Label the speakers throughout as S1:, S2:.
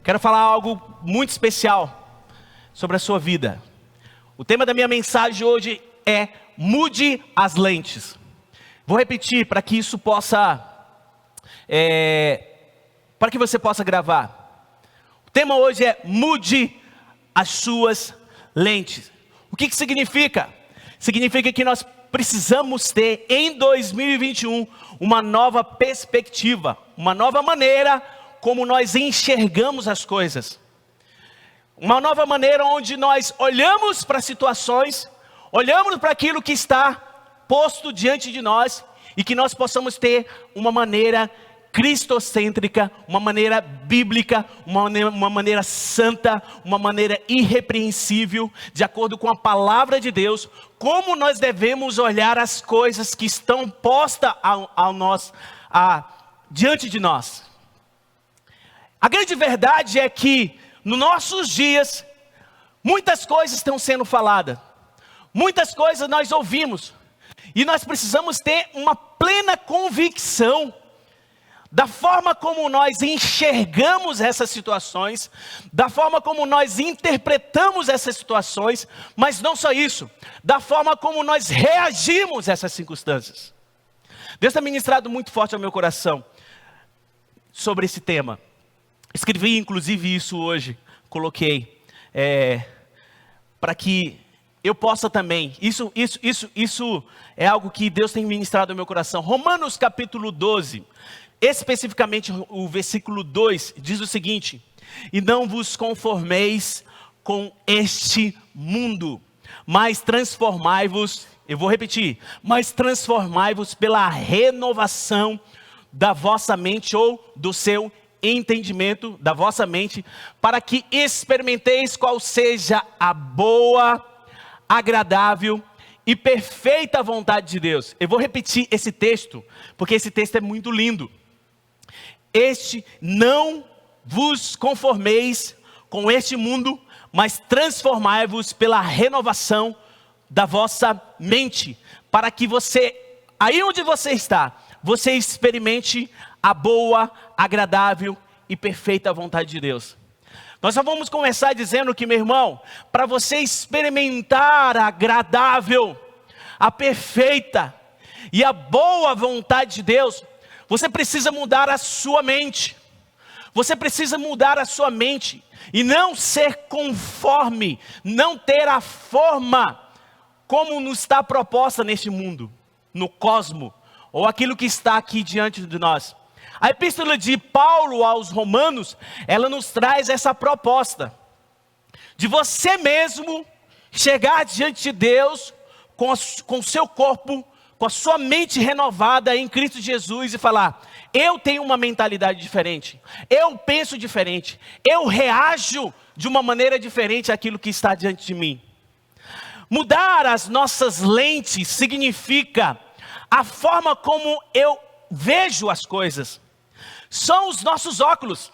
S1: Quero falar algo muito especial sobre a sua vida. O tema da minha mensagem hoje é mude as lentes. Vou repetir para que isso possa, para que você possa gravar. O tema hoje é mude as suas lentes. O que significa? Significa que nós precisamos ter em 2021 uma nova perspectiva, uma nova maneira como nós enxergamos as coisas. Uma nova maneira onde nós olhamos para situações, olhamos para aquilo que está posto diante de nós e que nós possamos ter uma maneira cristocêntrica, uma maneira bíblica, uma maneira santa, uma maneira irrepreensível, de acordo com a palavra de Deus, como nós devemos olhar as coisas que estão postas diante de nós. A grande verdade é que, nos nossos dias, muitas coisas estão sendo faladas, muitas coisas nós ouvimos, e nós precisamos ter uma plena convicção da forma como nós enxergamos essas situações, da forma como nós interpretamos essas situações, mas não só isso, da forma como nós reagimos a essas circunstâncias. Deus tem ministrado muito forte ao meu coração sobre esse tema. Escrevi inclusive isso hoje, coloquei, para que eu possa também, isso é algo que Deus tem ministrado ao meu coração. Romanos capítulo 12, especificamente o versículo 2, diz o seguinte: e não vos conformeis com este mundo, mas transformai-vos, eu vou repetir, mas transformai-vos pela renovação da vossa mente ou do seu entendimento, da vossa mente, para que experimenteis qual seja a boa, agradável e perfeita vontade de Deus. Eu vou repetir esse texto, porque esse texto é muito lindo. Não vos conformeis com este mundo, mas transformai-vos pela renovação da vossa mente, para que você, aí onde você está, você experimente a boa, agradável e perfeita vontade de Deus. Nós só vamos começar dizendo que, meu irmão, para você experimentar a agradável, a perfeita e a boa vontade de Deus, você precisa mudar a sua mente. Você precisa mudar a sua mente e não ser conforme, não ter a forma como nos está proposta neste mundo, no cosmo, ou aquilo que está aqui diante de nós. A epístola de Paulo aos Romanos, ela nos traz essa proposta de você mesmo chegar diante de Deus com o seu corpo, com a sua mente renovada em Cristo Jesus e falar: eu tenho uma mentalidade diferente, eu penso diferente, eu reajo de uma maneira diferente àquilo que está diante de mim. Mudar as nossas lentes significa a forma como eu vejo as coisas. São os nossos óculos.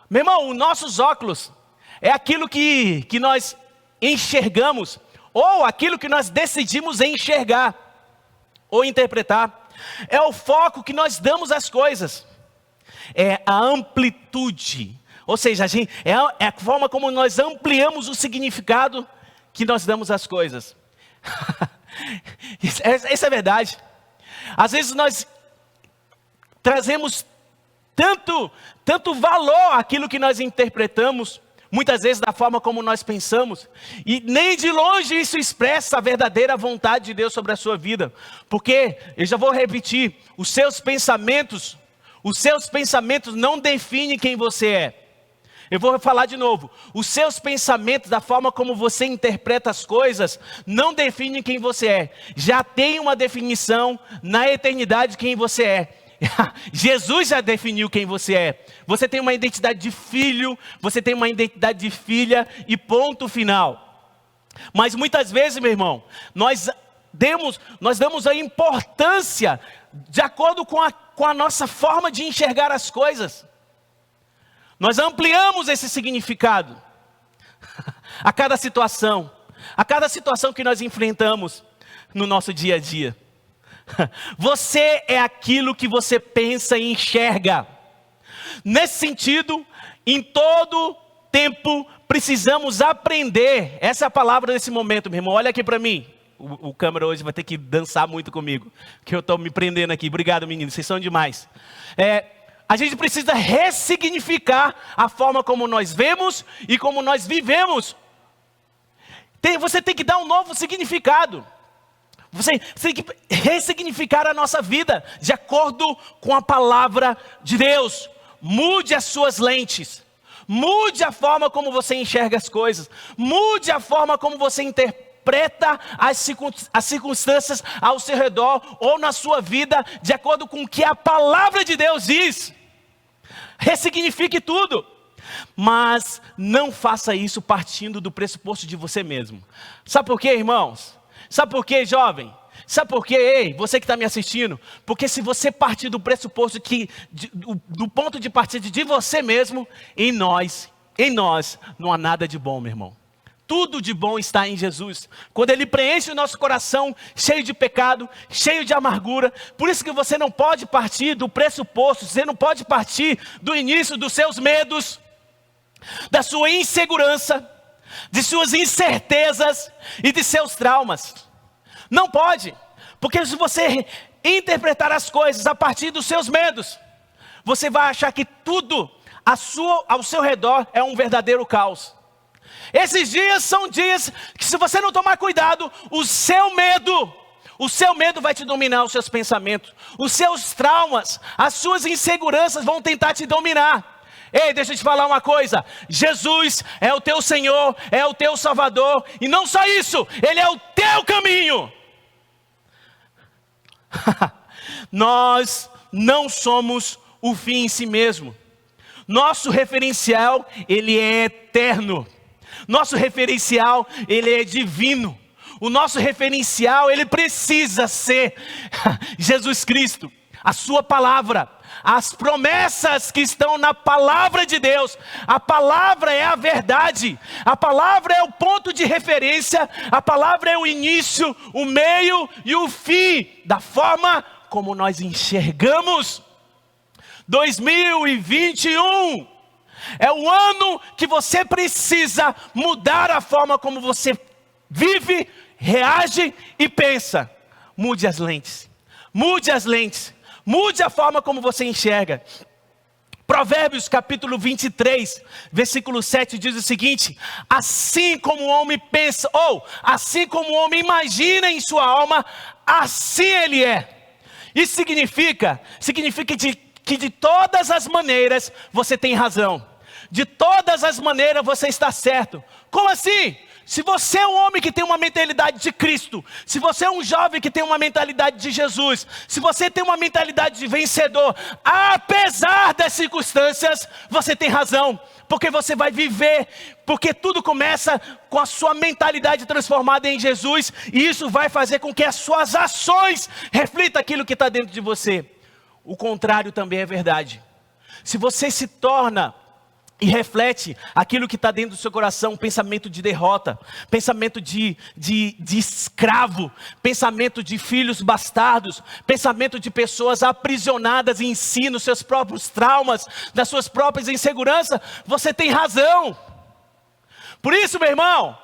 S1: Meu irmão, os nossos óculos é aquilo que nós enxergamos, ou aquilo que nós decidimos enxergar, ou interpretar. É o foco que nós damos às coisas. É a amplitude. Ou seja, é a forma como nós ampliamos o significado que nós damos às coisas. Isso é verdade. Às vezes nós trazemos tanto valor àquilo que nós interpretamos, muitas vezes da forma como nós pensamos, e nem de longe isso expressa a verdadeira vontade de Deus sobre a sua vida, porque, eu já vou repetir, os seus pensamentos não definem quem você é. Eu vou falar de novo, os seus pensamentos, da forma como você interpreta as coisas, não definem quem você é. Já tem uma definição na eternidade de quem você é. Jesus já definiu quem você é. Você tem uma identidade de filho, você tem uma identidade de filha e ponto final. Mas muitas vezes, meu irmão, nós damos a importância de acordo com a nossa forma de enxergar as coisas. Nós ampliamos esse significado a cada situação que nós enfrentamos no nosso dia a dia. Você é aquilo que você pensa e enxerga. Nesse sentido, Em todo tempo precisamos aprender. Essa é a palavra desse momento, meu irmão. Olha aqui para mim. O câmera hoje vai ter que dançar muito comigo, que eu estou me prendendo aqui. Obrigado, meninos, vocês são demais. A gente precisa ressignificar a forma como nós vemos e como nós vivemos. Você tem que dar um novo significado. Você tem que ressignificar a nossa vida de acordo com a palavra de Deus. Mude as suas lentes. Mude a forma como você enxerga as coisas. Mude a forma como você interpreta as circunstâncias ao seu redor ou na sua vida, de acordo com o que a palavra de Deus diz. Ressignifique tudo. Mas não faça isso partindo do pressuposto de você mesmo. Sabe por quê, irmãos? Sabe por quê, jovem? Sabe por quê, ei, você que está me assistindo? Porque se você partir do pressuposto do ponto de partida de você mesmo, em nós não há nada de bom, meu irmão. Tudo de bom está em Jesus. Quando Ele preenche o nosso coração cheio de pecado, cheio de amargura. Por isso que você não pode partir do pressuposto, você não pode partir do início dos seus medos, da sua insegurança, de suas incertezas e de seus traumas. Não pode, porque se você interpretar as coisas a partir dos seus medos, você vai achar que tudo ao seu redor é um verdadeiro caos. Esses dias são dias que, se você não tomar cuidado, o seu medo vai te dominar os seus pensamentos. Os seus traumas, as suas inseguranças vão tentar te dominar. Ei, deixa eu te falar uma coisa. Jesus é o teu Senhor, é o teu Salvador. E não só isso, Ele é o teu caminho. Nós não somos o fim em si mesmo. Nosso referencial, ele é eterno. Nosso referencial, ele é divino. O nosso referencial, ele precisa ser Jesus Cristo, a sua palavra, as promessas que estão na palavra de Deus. A palavra é a verdade, a palavra é o ponto de referência, a palavra é o início, o meio e o fim da forma como nós enxergamos. 2021 é o ano que você precisa mudar a forma como você vive, reage e pensa. Mude as lentes, mude as lentes, mude a forma como você enxerga. Provérbios capítulo 23, versículo 7 diz o seguinte: assim como o homem pensa, ou assim como o homem imagina em sua alma, assim ele é. Isso significa que de todas as maneiras você tem razão. De todas as maneiras você está certo. Como assim? Se você é um homem que tem uma mentalidade de Cristo, se você é um jovem que tem uma mentalidade de Jesus, se você tem uma mentalidade de vencedor, apesar das circunstâncias, você tem razão, porque você vai viver, porque tudo começa com a sua mentalidade transformada em Jesus, e isso vai fazer com que as suas ações reflitam aquilo que está dentro de você. O contrário também é verdade. Se você se torna e reflete aquilo que está dentro do seu coração, pensamento de derrota, pensamento de escravo, pensamento de filhos bastardos, pensamento de pessoas aprisionadas em si, nos seus próprios traumas, nas suas próprias inseguranças, você tem razão. Por isso, meu irmão,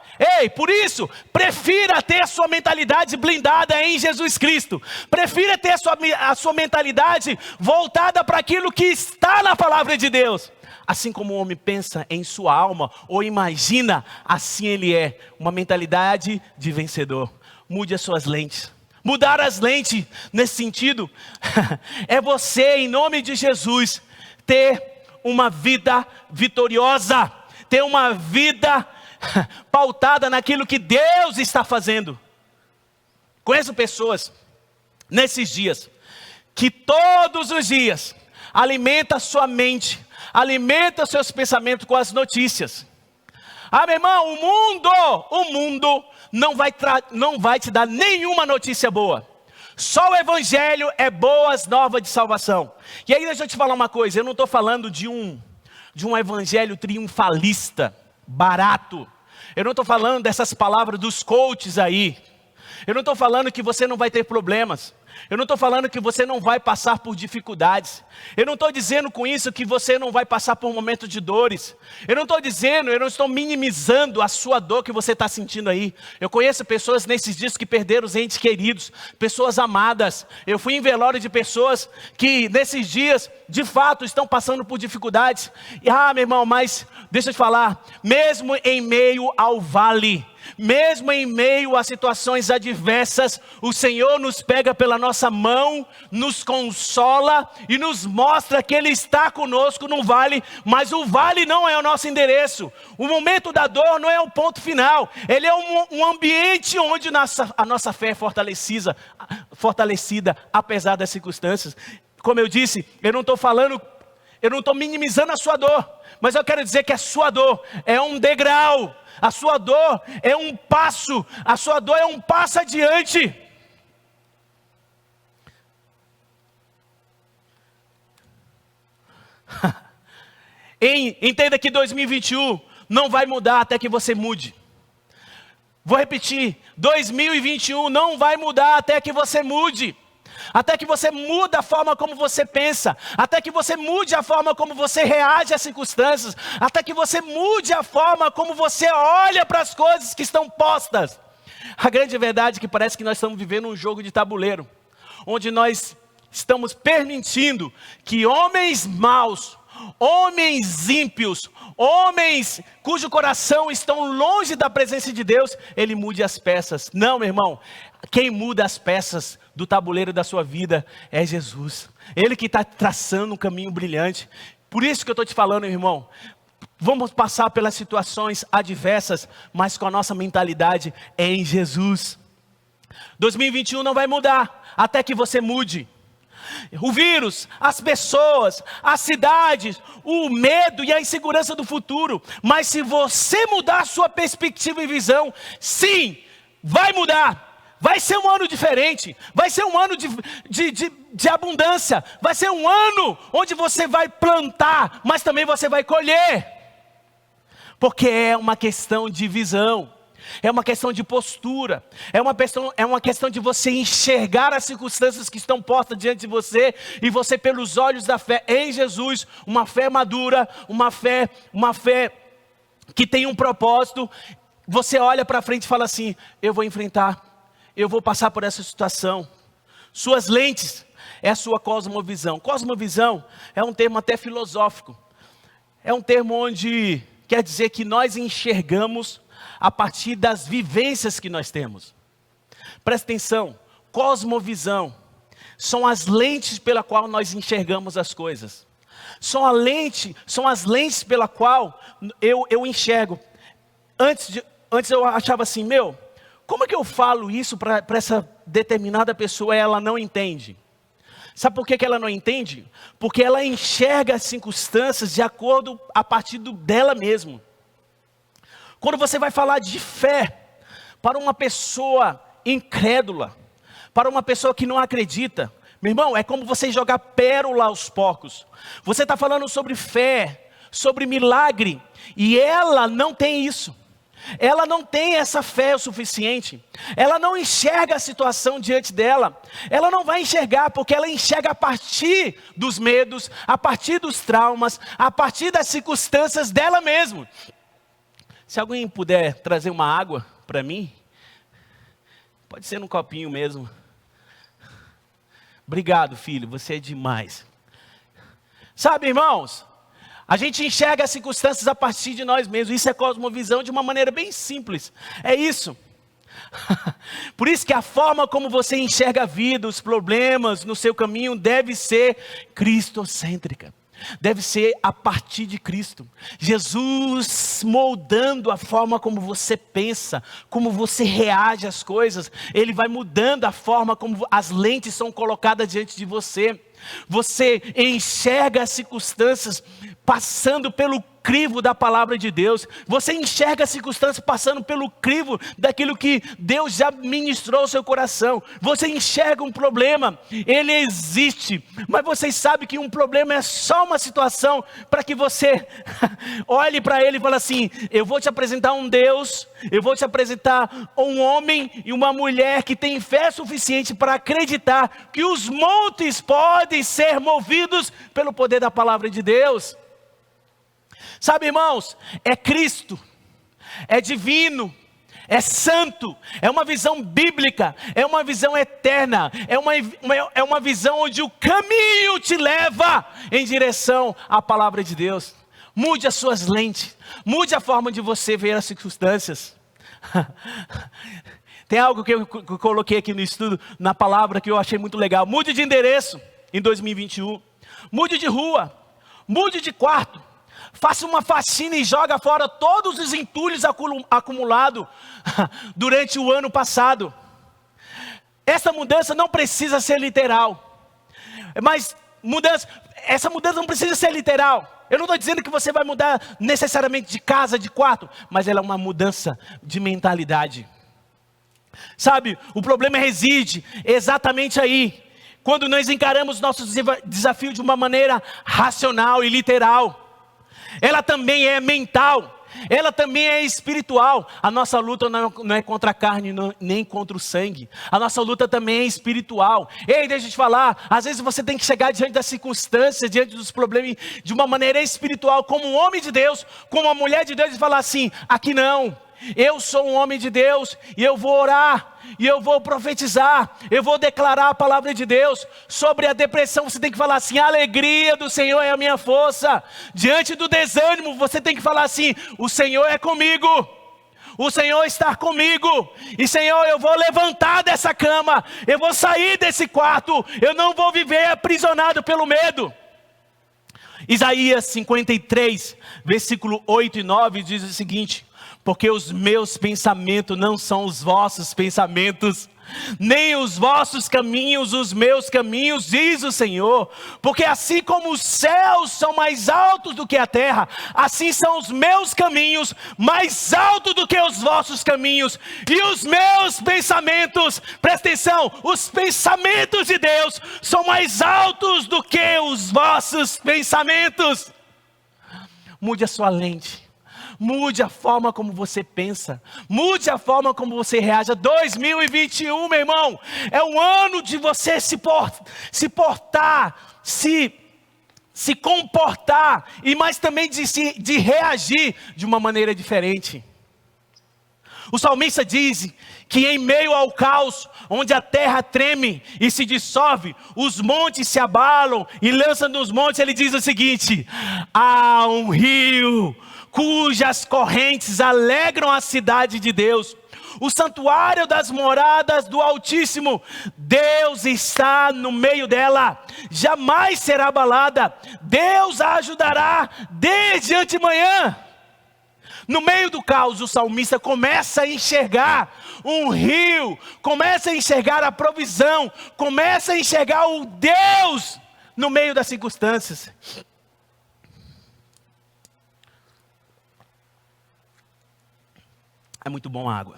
S1: por isso, prefira ter a sua mentalidade blindada em Jesus Cristo. Prefira ter a sua mentalidade voltada para aquilo que está na palavra de Deus. Assim como o homem pensa em sua alma ou imagina, assim ele é. Uma mentalidade de vencedor. Mude as suas lentes. Mudar as lentes nesse sentido é você, em nome de Jesus, ter uma vida vitoriosa. Ter uma vida pautada naquilo que Deus está fazendo. Conheço pessoas nesses dias que todos os dias alimenta a sua mente, alimenta os seus pensamentos com as notícias. Meu irmão, o mundo não vai te dar nenhuma notícia boa. Só o Evangelho é boas novas de salvação. E aí deixa eu te falar uma coisa, eu não estou falando de um evangelho triunfalista, barato. Eu não estou falando dessas palavras dos coaches aí. Eu não estou falando que você não vai ter problemas. Eu não estou falando que você não vai passar por dificuldades. Eu não estou dizendo com isso que você não vai passar por momentos de dores. Eu não estou minimizando a sua dor que você está sentindo aí. Eu conheço pessoas nesses dias que perderam os entes queridos, pessoas amadas. Eu fui em velório de pessoas que nesses dias, de fato, estão passando por dificuldades. E, meu irmão, mas deixa eu te falar, mesmo em meio ao vale, mesmo em meio a situações adversas, o Senhor nos pega pela nossa mão, nos consola e nos mostra que Ele está conosco no vale, mas o vale não é o nosso endereço. O momento da dor não é o ponto final, ele é um ambiente onde a nossa fé é fortalecida, apesar das circunstâncias. Como eu disse, eu não estou minimizando a sua dor, mas eu quero dizer que a sua dor é um degrau. A sua dor é um passo, a sua dor é um passo adiante. Entenda que 2021 não vai mudar até que você mude. Vou repetir, 2021 não vai mudar até que você mude. Até que você mude a forma como você pensa, até que você mude a forma como você reage às circunstâncias, até que você mude a forma como você olha para as coisas que estão postas. A grande verdade é que parece que nós estamos vivendo um jogo de tabuleiro, onde nós estamos permitindo que homens maus, homens ímpios, homens cujo coração estão longe da presença de Deus, ele mude as peças. Não, meu irmão, quem muda as peças do tabuleiro da sua vida é Jesus. Ele que está traçando um caminho brilhante. Por isso que eu estou te falando, meu irmão, vamos passar pelas situações adversas, mas com a nossa mentalidade é em Jesus. 2021 não vai mudar até que você mude. O vírus, as pessoas, as cidades, o medo e a insegurança do futuro. Mas se você mudar a sua perspectiva e visão, sim, vai mudar. Vai ser um ano diferente, vai ser um ano de abundância, vai ser um ano onde você vai plantar, mas também você vai colher. Porque é uma questão de visão. É uma questão de postura, é uma questão de você enxergar as circunstâncias que estão postas diante de você, e você pelos olhos da fé em Jesus, uma fé madura, uma fé que tem um propósito, você olha para frente e fala assim, eu vou enfrentar, eu vou passar por essa situação. Suas lentes é a sua cosmovisão. Cosmovisão é um termo até filosófico, é um termo onde quer dizer que nós enxergamos a partir das vivências que nós temos. Presta atenção, cosmovisão são as lentes pela qual nós enxergamos as coisas. São as lentes pela qual eu enxergo. Antes eu achava assim, como é que eu falo isso para essa determinada pessoa e ela não entende? Sabe por que ela não entende? Porque ela enxerga as circunstâncias a partir dela mesma. Quando você vai falar de fé para uma pessoa incrédula, para uma pessoa que não acredita, meu irmão, é como você jogar pérola aos porcos. Você está falando sobre fé, sobre milagre, e ela não tem isso. Ela não tem essa fé o suficiente. Ela não enxerga a situação diante dela. Ela não vai enxergar, porque ela enxerga a partir dos medos, a partir dos traumas, a partir das circunstâncias dela mesma. Se alguém puder trazer uma água para mim, pode ser num copinho mesmo. Obrigado, filho, você é demais. Sabe, irmãos, a gente enxerga as circunstâncias a partir de nós mesmos. Isso é cosmovisão de uma maneira bem simples. É isso. Por isso que a forma como você enxerga a vida, os problemas no seu caminho deve ser cristocêntrica. Deve ser a partir de Cristo. Jesus moldando a forma como você pensa, como você reage às coisas. Ele vai mudando a forma como as lentes são colocadas diante de você. Você enxerga as circunstâncias passando pelo crivo da palavra de Deus. Você enxerga a circunstância passando pelo crivo daquilo que Deus já ministrou ao seu coração. Você enxerga um problema, ele existe. Mas vocês sabem que um problema é só uma situação para que você olhe para ele e fale assim: eu vou te apresentar um Deus, eu vou te apresentar um homem e uma mulher que tem fé suficiente para acreditar que os montes podem ser movidos pelo poder da palavra de Deus. Sabe, irmãos, é Cristo, é divino, é santo, é uma visão bíblica, é uma visão eterna, é uma visão onde o caminho te leva em direção à palavra de Deus. Mude as suas lentes, mude a forma de você ver as circunstâncias. Tem algo que eu coloquei aqui no estudo, na palavra, que eu achei muito legal. Mude de endereço em 2021, mude de rua, mude de quarto. Faça uma faxina e joga fora todos os entulhos acumulados durante o ano passado. Essa mudança não precisa ser literal. Mas essa mudança não precisa ser literal. Eu não estou dizendo que você vai mudar necessariamente de casa, de quarto. Mas ela é uma mudança de mentalidade. Sabe, o problema reside exatamente aí. Quando nós encaramos nossos desafios de uma maneira racional e literal. Ela também é mental, ela também é espiritual. A nossa luta não é contra a carne, nem contra o sangue. A nossa luta também é espiritual. Ei, deixa eu te falar, às vezes você tem que chegar diante das circunstâncias, diante dos problemas, de uma maneira espiritual, como um homem de Deus, como uma mulher de Deus, e falar assim: aqui não, eu sou um homem de Deus, e eu vou orar, e eu vou profetizar, eu vou declarar a palavra de Deus. Sobre a depressão você tem que falar assim: a alegria do Senhor é a minha força. Diante do desânimo você tem que falar assim: o Senhor é comigo, o Senhor está comigo. E Senhor, eu vou levantar dessa cama, eu vou sair desse quarto, eu não vou viver aprisionado pelo medo. Isaías 53, versículo 8 e 9 diz o seguinte: porque os meus pensamentos não são os vossos pensamentos, nem os vossos caminhos os meus caminhos, diz o Senhor. Porque assim como os céus são mais altos do que a terra, assim são os meus caminhos mais altos do que os vossos caminhos, e os meus pensamentos, presta atenção, os pensamentos de Deus são mais altos do que os vossos pensamentos. Mude a sua lente. Mude a forma como você pensa. Mude a forma como você reage. 2021, meu irmão, é o ano de você se comportar, e mais também de reagir de uma maneira diferente. O salmista diz que em meio ao caos, onde a terra treme e se dissolve, os montes se abalam e lançam nos montes, ele diz o seguinte: há um rio cujas correntes alegram a cidade de Deus, o santuário das moradas do Altíssimo. Deus está no meio dela, jamais será abalada. Deus a ajudará desde antemanhã. No meio do caos, o salmista começa a enxergar um rio, começa a enxergar a provisão, começa a enxergar o Deus no meio das circunstâncias. É muito bom a água.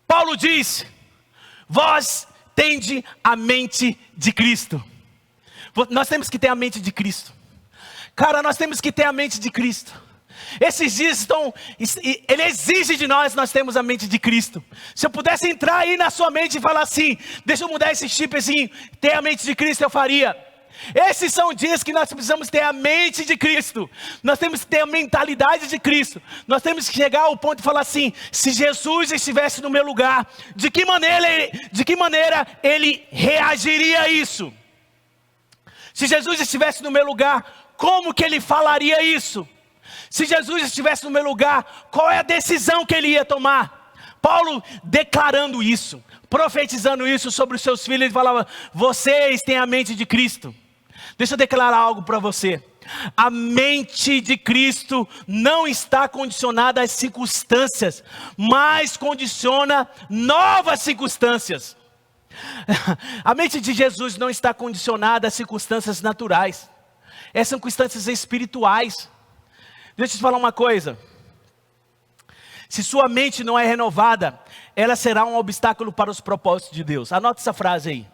S1: Paulo diz: vós tende a mente de Cristo. Nós temos que ter a mente de Cristo. Cara, nós temos que ter a mente de Cristo. Esses dias ele exige de nós temos a mente de Cristo. Se eu pudesse entrar aí na sua mente e falar assim: deixa eu mudar esse chip assim, ter a mente de Cristo, eu faria. Esses são dias que nós precisamos ter a mente de Cristo. Nós temos que ter a mentalidade de Cristo. Nós temos que chegar ao ponto de falar assim: se Jesus estivesse no meu lugar, de que maneira ele reagiria a isso? Se Jesus estivesse no meu lugar, como que ele falaria isso? Se Jesus estivesse no meu lugar, qual é a decisão que ele ia tomar? Paulo declarando isso, profetizando isso sobre os seus filhos, ele falava: vocês têm a mente de Cristo. Deixa eu declarar algo para você. A mente de Cristo não está condicionada às circunstâncias, mas condiciona novas circunstâncias. A mente de Jesus não está condicionada às circunstâncias naturais. Essas são circunstâncias espirituais. Deixa eu te falar uma coisa. Se sua mente não é renovada, ela será um obstáculo para os propósitos de Deus. Anota essa frase aí.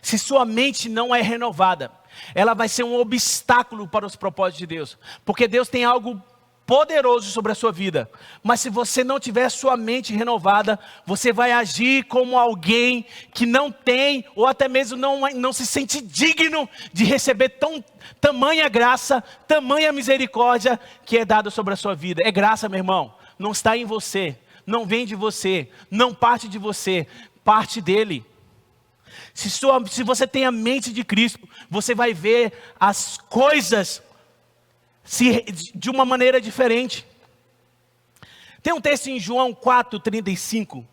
S1: Se sua mente não é renovada, ela vai ser um obstáculo para os propósitos de Deus. Porque Deus tem algo poderoso sobre a sua vida. Mas se você não tiver sua mente renovada, você vai agir como alguém que não tem, ou até mesmo não se sente digno de receber tamanha graça, tamanha misericórdia que é dada sobre a sua vida. É graça, meu irmão. Não está em você, não vem de você, não parte de você, parte dele. Se você tem a mente de Cristo, você vai ver as coisas de uma maneira diferente. Tem um texto em João 4,35,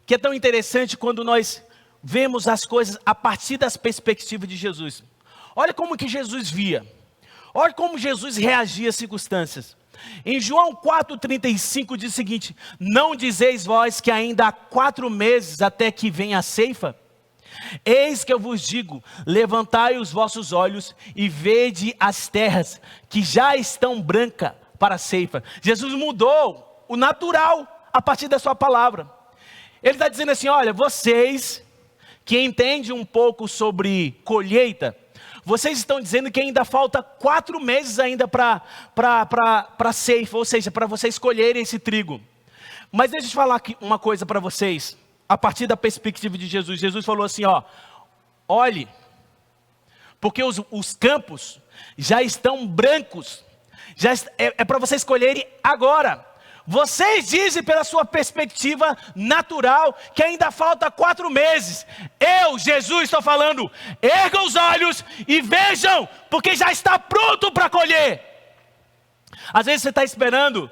S1: que é tão interessante quando nós vemos as coisas a partir das perspectivas de Jesus. Olha como que Jesus via, olha como Jesus reagia às circunstâncias. Em João 4,35 diz o seguinte: não dizeis vós que ainda há 4 meses até que venha a ceifa? Eis que eu vos digo, levantai os vossos olhos e vede as terras que já estão brancas para a ceifa. Jesus mudou o natural a partir da sua palavra. Ele está dizendo assim, olha, vocês que entendem um pouco sobre colheita, vocês estão dizendo que ainda falta 4 meses ainda para a ceifa, ou seja, para vocês colherem esse trigo. Mas deixa eu falar aqui uma coisa para vocês, a partir da perspectiva de Jesus. Jesus falou assim, ó, olhe, porque os campos já estão brancos, é para vocês colherem agora. Vocês dizem pela sua perspectiva natural que ainda falta 4 meses. Eu, Jesus, estou falando, ergam os olhos e vejam, porque já está pronto para colher. Às vezes você está esperando,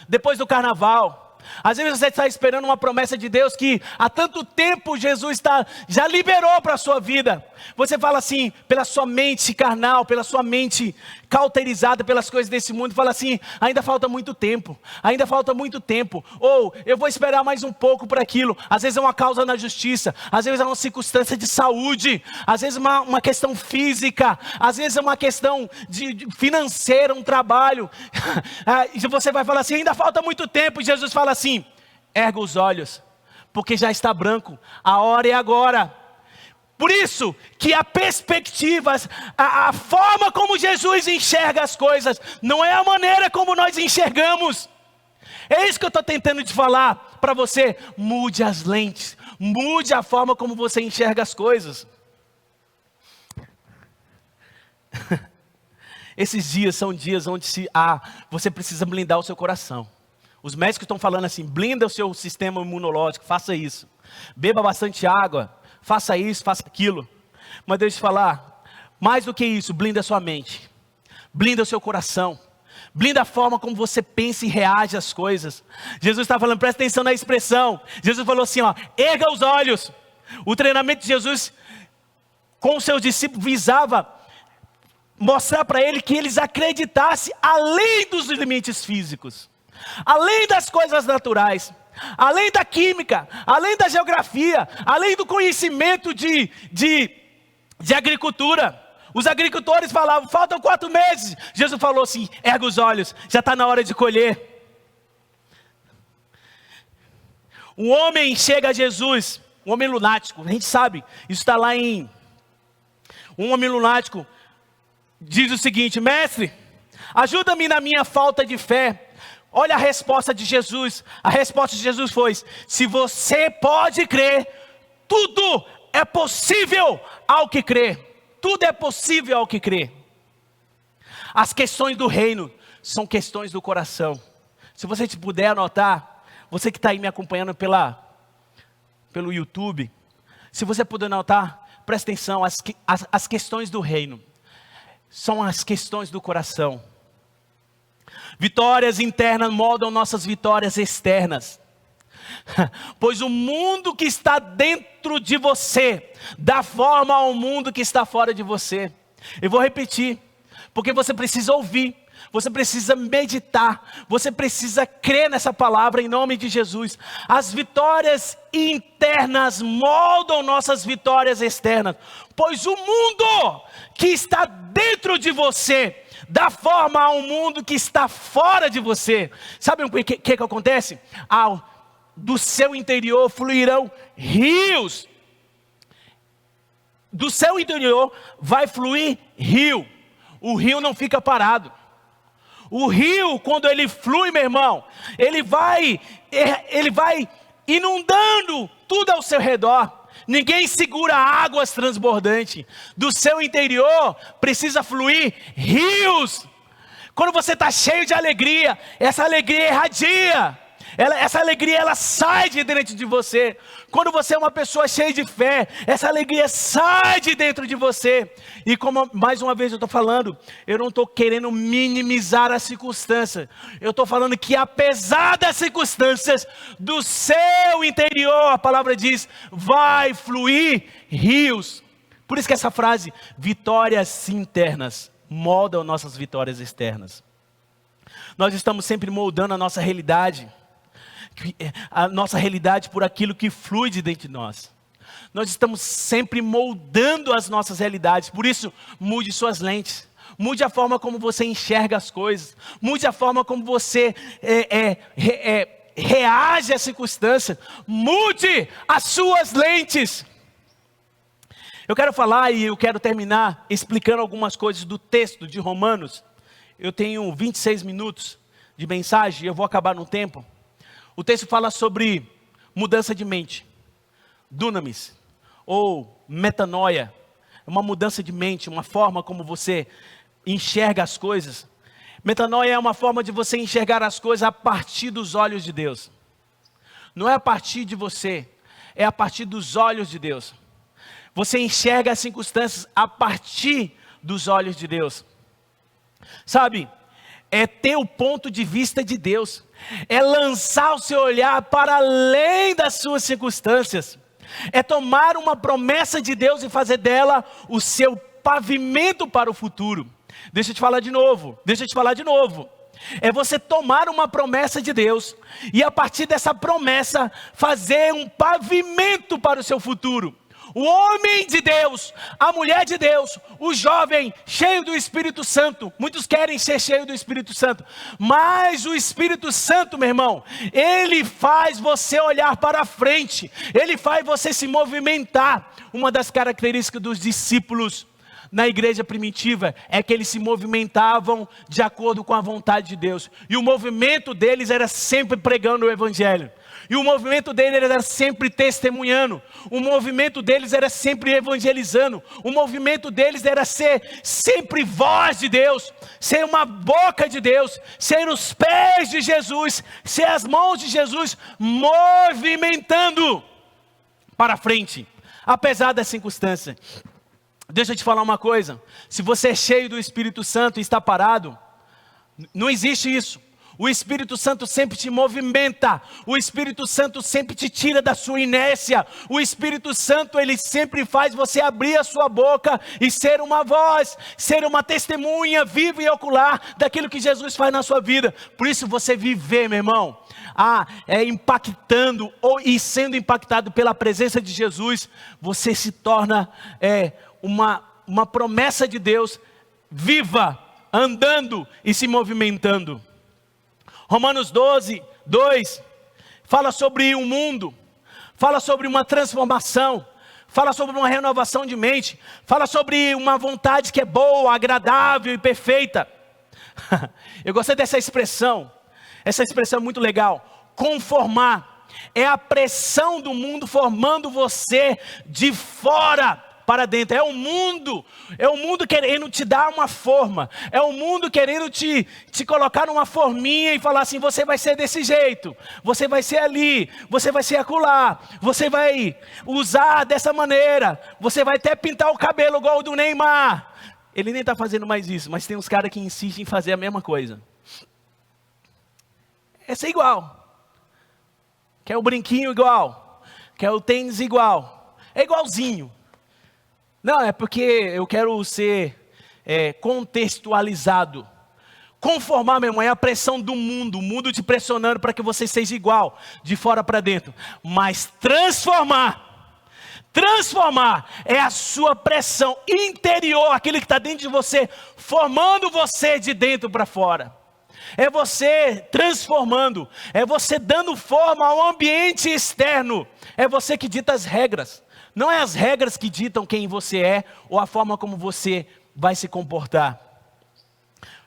S1: depois do carnaval. Às vezes você está esperando uma promessa de Deus que há tanto tempo Jesus já liberou para a sua vida. Você fala assim, pela sua mente carnal, pela sua mente cauterizada pelas coisas desse mundo, fala assim, ainda falta muito tempo, ainda falta muito tempo. Ou, eu vou esperar mais um pouco por aquilo. Às vezes é uma causa na justiça, às vezes é uma circunstância de saúde, às vezes é uma questão física, às vezes é uma questão de financeira, um trabalho. E você vai falar assim, ainda falta muito tempo. E Jesus fala assim, erga os olhos, porque já está branco, a hora é agora. Por isso que a perspectiva, a forma como Jesus enxerga as coisas, não é a maneira como nós enxergamos. É isso que eu estou tentando te falar para você. Mude as lentes, mude a forma como você enxerga as coisas. Esses dias são dias onde você precisa blindar o seu coração. Os médicos estão falando assim, blinda o seu sistema imunológico, faça isso. Beba bastante água, faça isso, faça aquilo. Mas deixa eu te falar, mais do que isso, blinda a sua mente. Blinda o seu coração. Blinda a forma como você pensa e reage às coisas. Jesus está falando, presta atenção na expressão. Jesus falou assim, ó, erga os olhos. O treinamento de Jesus com os seus discípulos visava mostrar para ele que eles acreditassem além dos limites físicos, além das coisas naturais, além da química, além da geografia, além do conhecimento de agricultura. Os agricultores falavam, faltam 4 meses. Jesus falou assim, erga os olhos, já está na hora de colher. Um homem chega a Jesus, um homem lunático, a gente sabe, isso está lá em... Um homem lunático diz o seguinte, mestre, ajuda-me na minha falta de fé. Olha a resposta de Jesus. A resposta de Jesus foi, se você pode crer, tudo é possível ao que crê. Tudo é possível ao que crê. As questões do reino são questões do coração. Se você puder anotar, você que está aí me acompanhando pelo YouTube, se você puder anotar, presta atenção, as questões do reino são as questões do coração. Vitórias internas moldam nossas vitórias externas. Pois o mundo que está dentro de você dá forma ao mundo que está fora de você. Eu vou repetir, porque você precisa ouvir, você precisa meditar, você precisa crer nessa palavra em nome de Jesus. As vitórias internas moldam nossas vitórias externas, pois o mundo que está dentro de você dá forma ao mundo que está fora de você. Sabe o que acontece? Do seu interior fluirão rios. Do seu interior vai fluir rio. O rio não fica parado. O rio, quando ele flui, meu irmão, ele vai inundando tudo ao seu redor. Ninguém segura águas transbordantes. Do seu interior precisa fluir rios. Quando você está cheio de alegria, essa alegria irradia. Essa alegria, ela sai de dentro de você. Quando você é uma pessoa cheia de fé, essa alegria sai de dentro de você. E como mais uma vez eu estou falando, eu não estou querendo minimizar as circunstâncias. Eu estou falando que apesar das circunstâncias, do seu interior, a palavra diz, vai fluir rios. Por isso que essa frase, vitórias internas, moldam nossas vitórias externas. Nós estamos sempre moldando a nossa realidade por aquilo que flui de dentro de nós. Nós estamos sempre moldando as nossas realidades. Por isso, mude suas lentes. Mude a forma como você enxerga as coisas. Mude a forma como você reage às circunstâncias. Mude as suas lentes. Eu quero falar e eu quero terminar explicando algumas coisas do texto de Romanos. Eu tenho 26 minutos de mensagem e eu vou acabar no tempo. O texto fala sobre mudança de mente, dunamis, ou metanoia, uma mudança de mente, uma forma como você enxerga as coisas. Metanoia é uma forma de você enxergar as coisas a partir dos olhos de Deus. Não é a partir de você, é a partir dos olhos de Deus. Você enxerga as circunstâncias a partir dos olhos de Deus. Sabe, é ter o ponto de vista de Deus. É lançar o seu olhar para além das suas circunstâncias. É tomar uma promessa de Deus e fazer dela o seu pavimento para o futuro. Deixa eu te falar de novo. É você tomar uma promessa de Deus e a partir dessa promessa fazer um pavimento para o seu futuro. O homem de Deus, a mulher de Deus, o jovem cheio do Espírito Santo. Muitos querem ser cheios do Espírito Santo, mas o Espírito Santo, meu irmão, ele faz você olhar para frente, ele faz você se movimentar. Uma das características dos discípulos na igreja primitiva é que eles se movimentavam de acordo com a vontade de Deus, e o movimento deles era sempre pregando o Evangelho. E o movimento deles era sempre testemunhando. O movimento deles era sempre evangelizando. O movimento deles era ser sempre voz de Deus. Ser uma boca de Deus. Ser os pés de Jesus. Ser as mãos de Jesus movimentando para frente. Apesar da circunstância. Deixa eu te falar uma coisa. Se você é cheio do Espírito Santo e está parado, não existe isso. O Espírito Santo sempre te movimenta. O Espírito Santo sempre te tira da sua inércia. O Espírito Santo, ele sempre faz você abrir a sua boca e ser uma voz, ser uma testemunha viva e ocular daquilo que Jesus faz na sua vida. Por isso você viver, meu irmão, impactando e sendo impactado pela presença de Jesus, você se torna uma promessa de Deus viva, andando e se movimentando. Romanos 12, 2, fala sobre um mundo, fala sobre uma transformação, fala sobre uma renovação de mente, fala sobre uma vontade que é boa, agradável e perfeita. Eu gostei dessa expressão, essa expressão é muito legal. Conformar, é a pressão do mundo formando você de fora para dentro. É o mundo querendo te dar uma forma, é o mundo querendo te colocar numa forminha e falar assim, você vai ser desse jeito, você vai ser ali, você vai ser acolá, você vai usar dessa maneira, você vai até pintar o cabelo igual o do Neymar. Ele nem está fazendo mais isso, mas tem uns caras que insistem em fazer a mesma coisa. É ser igual, quer o brinquinho igual, quer o tênis igual, é igualzinho. Não, é porque eu quero ser contextualizado. Conformar, meu irmão, é a pressão do mundo, o mundo te pressionando para que você seja igual, de fora para dentro. Mas transformar é a sua pressão interior, aquilo que está dentro de você, formando você de dentro para fora. É você transformando, é você dando forma ao ambiente externo, é você que dita as regras. Não é as regras que ditam quem você é ou a forma como você vai se comportar.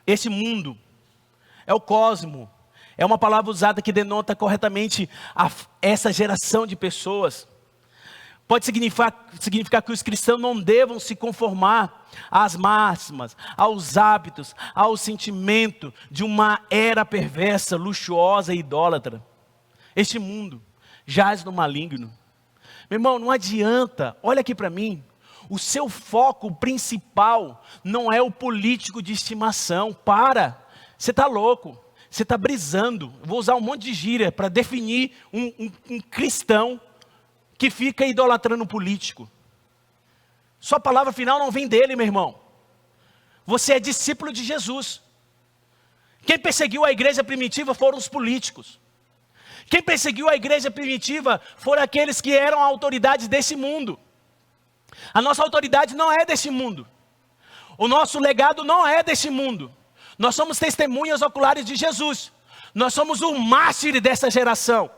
S1: Esse mundo é o cosmo, é uma palavra usada que denota corretamente essa geração de pessoas. Pode significar que os cristãos não devam se conformar às máximas, aos hábitos, ao sentimento de uma era perversa, luxuosa e idólatra. Este mundo jaz no maligno. Meu irmão, não adianta, olha aqui para mim, o seu foco principal não é o político de estimação. Você está louco, você está brisando. Vou usar um monte de gíria para definir um cristão que fica idolatrando o político. Sua palavra final não vem dele, meu irmão. Você é discípulo de Jesus. Quem perseguiu a igreja primitiva foram os políticos. Quem perseguiu a igreja primitiva foram aqueles que eram autoridades desse mundo. A nossa autoridade não é desse mundo. O nosso legado não é desse mundo. Nós somos testemunhas oculares de Jesus. Nós somos o mártir dessa geração.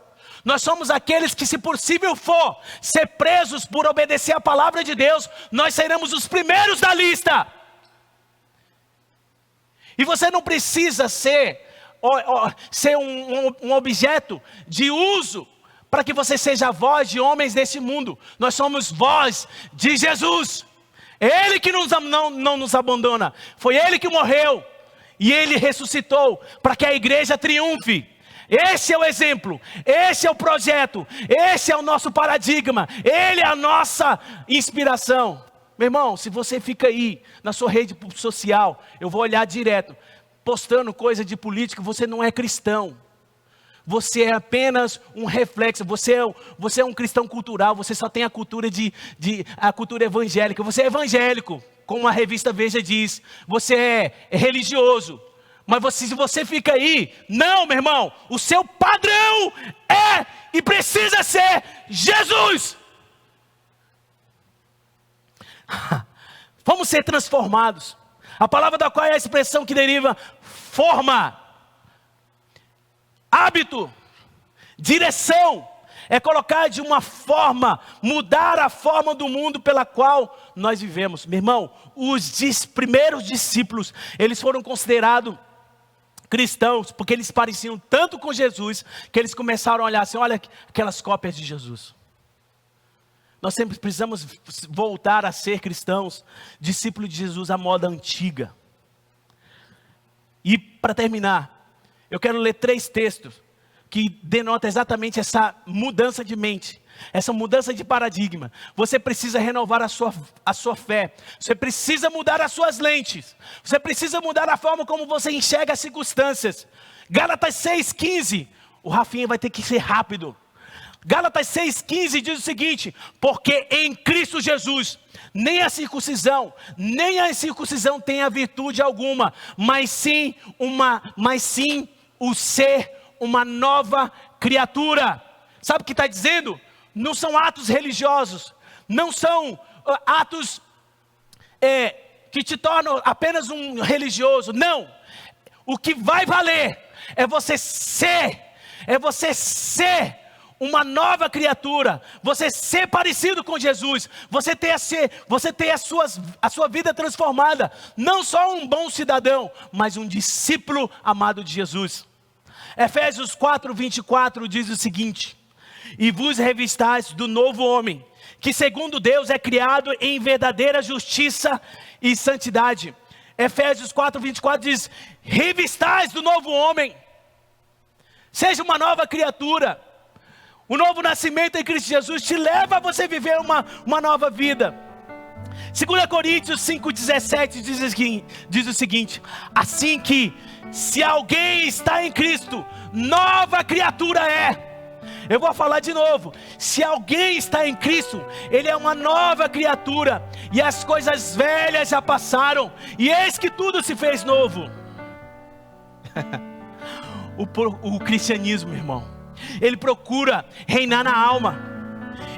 S1: Nós somos aqueles que, se possível for, ser presos por obedecer a palavra de Deus, nós seremos os primeiros da lista. E você não precisa ser um objeto de uso para que você seja a voz de homens desse mundo. Nós somos voz de Jesus. Ele que não nos abandona. Foi Ele que morreu e Ele ressuscitou para que a igreja triunfe. Esse é o exemplo, esse é o projeto, esse é o nosso paradigma, Ele é a nossa inspiração. Meu irmão, se você fica aí na sua rede social, eu vou olhar direto, postando coisa de política, você não é cristão. Você é apenas um reflexo, você é um cristão cultural, você só tem a cultura a cultura evangélica. Você é evangélico, como a revista Veja diz, você é religioso. Mas se você fica aí, não, meu irmão, o seu padrão é e precisa ser Jesus. Vamos ser transformados. A palavra da qual é a expressão que deriva forma, hábito, direção. É colocar de uma forma, mudar a forma do mundo pela qual nós vivemos. Meu irmão, os primeiros discípulos, eles foram considerados cristãos, porque eles pareciam tanto com Jesus, que eles começaram a olhar assim, olha aquelas cópias de Jesus. Nós sempre precisamos voltar a ser cristãos, discípulos de Jesus à moda antiga. E para terminar, eu quero ler 3 textos, que denotam exatamente essa mudança de mente, essa mudança de paradigma. Você precisa renovar a sua fé. Você precisa mudar as suas lentes. Você precisa mudar a forma como você enxerga as circunstâncias. Gálatas 6,15. O Rafinha vai ter que ser rápido. Gálatas 6,15 diz o seguinte: porque em Cristo Jesus, nem a circuncisão tem a virtude alguma, mas sim o ser uma nova criatura. Sabe o que está dizendo? Não são atos religiosos, não são atos que te tornam apenas um religioso. Não, o que vai valer é você ser uma nova criatura, você ser parecido com Jesus, você ter a sua vida transformada, não só um bom cidadão, mas um discípulo amado de Jesus. Efésios 4:24 diz o seguinte: e vos revistais do novo homem, que segundo Deus é criado em verdadeira justiça e santidade. Efésios 4:24 diz: revistais do novo homem, seja uma nova criatura. O novo nascimento em Cristo Jesus te leva a você viver uma nova vida. 2 Coríntios 5:17 diz o seguinte: assim que, se alguém está em Cristo, nova criatura é. Eu vou falar de novo. Se alguém está em Cristo, ele é uma nova criatura, e as coisas velhas já passaram, e eis que tudo se fez novo. O cristianismo, irmão, ele procura reinar na alma.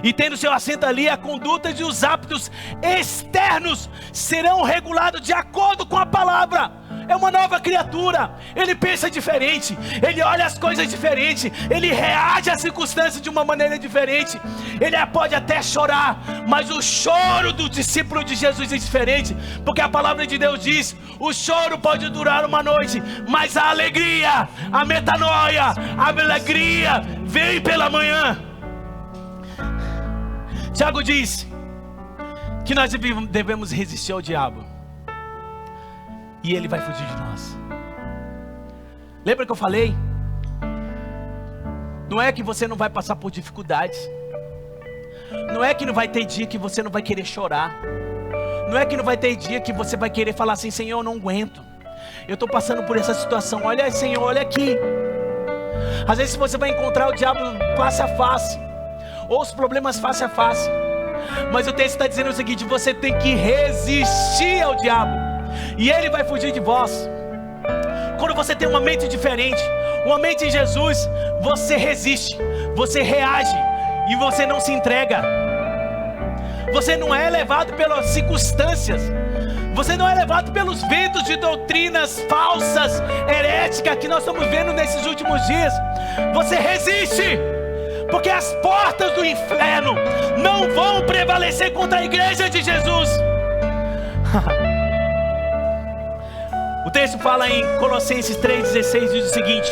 S1: E tendo seu assento ali, a conduta e os hábitos externos serão regulados de acordo com a palavra. É uma nova criatura. Ele pensa diferente, ele olha as coisas diferente, ele reage às circunstâncias de uma maneira diferente. Ele pode até chorar, mas o choro do discípulo de Jesus é diferente, porque a palavra de Deus diz: o choro pode durar uma noite, mas a alegria, a metanoia, a alegria vem pela manhã. Tiago diz que nós devemos resistir ao diabo, e ele vai fugir de nós. Lembra que eu falei? Não é que você não vai passar por dificuldades, não é que não vai ter dia que você não vai querer chorar, não é que não vai ter dia que você vai querer falar assim: Senhor, eu não aguento, eu estou passando por essa situação, olha Senhor, olha aqui. Às vezes você vai encontrar o diabo face a face, ou os problemas face a face, mas o texto está dizendo o seguinte: você tem que resistir ao diabo, e ele vai fugir de vós. Quando você tem uma mente diferente, uma mente em Jesus, você resiste, você reage, e você não se entrega. Você não é levado pelas circunstâncias, você não é levado pelos ventos de doutrinas falsas, heréticas, que nós estamos vendo nesses últimos dias. Você resiste, porque as portas do inferno não vão prevalecer contra a igreja de Jesus. O texto fala em Colossenses 3,16, diz o seguinte: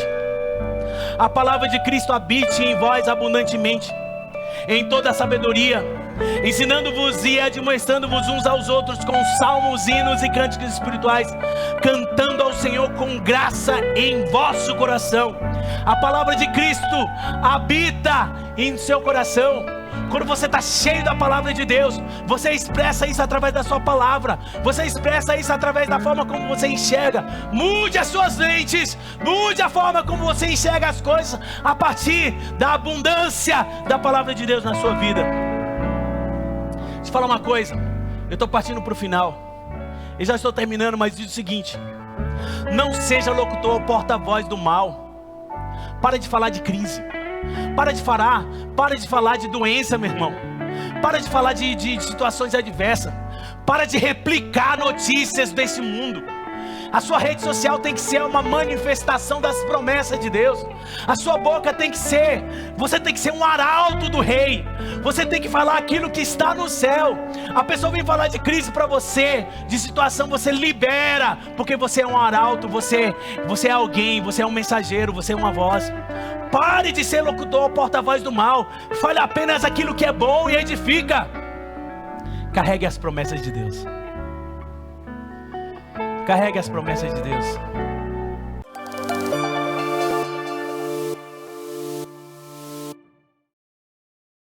S1: a palavra de Cristo habite em vós abundantemente, em toda a sabedoria, ensinando-vos e admoestando-vos uns aos outros com salmos, hinos e cânticos espirituais, cantando ao Senhor com graça em vosso coração. A palavra de Cristo habita em seu coração. Quando você está cheio da palavra de Deus, você expressa isso através da sua palavra, você expressa isso através da forma como você enxerga. Mude as suas lentes, mude a forma como você enxerga as coisas, a partir da abundância da palavra de Deus na sua vida. Deixa eu falar uma coisa, eu estou partindo para o final, eu já estou terminando, mas diz o seguinte: não seja locutor ou porta-voz do mal. Para de falar de crise, para de falar de doença, meu irmão. Para de falar de situações adversas. Para de replicar notícias desse mundo. A sua rede social tem que ser uma manifestação das promessas de Deus. A sua boca tem que ser, você tem que ser um arauto do rei. Você tem que falar aquilo que está no céu. A pessoa vem falar de crise para você, de situação, você libera, porque você é um arauto, você é alguém, você é um mensageiro, você é uma voz. Pare de ser locutor ou porta-voz do mal. Fale apenas aquilo que é bom e edifica. Carregue as promessas de Deus. Carregue as promessas de Deus.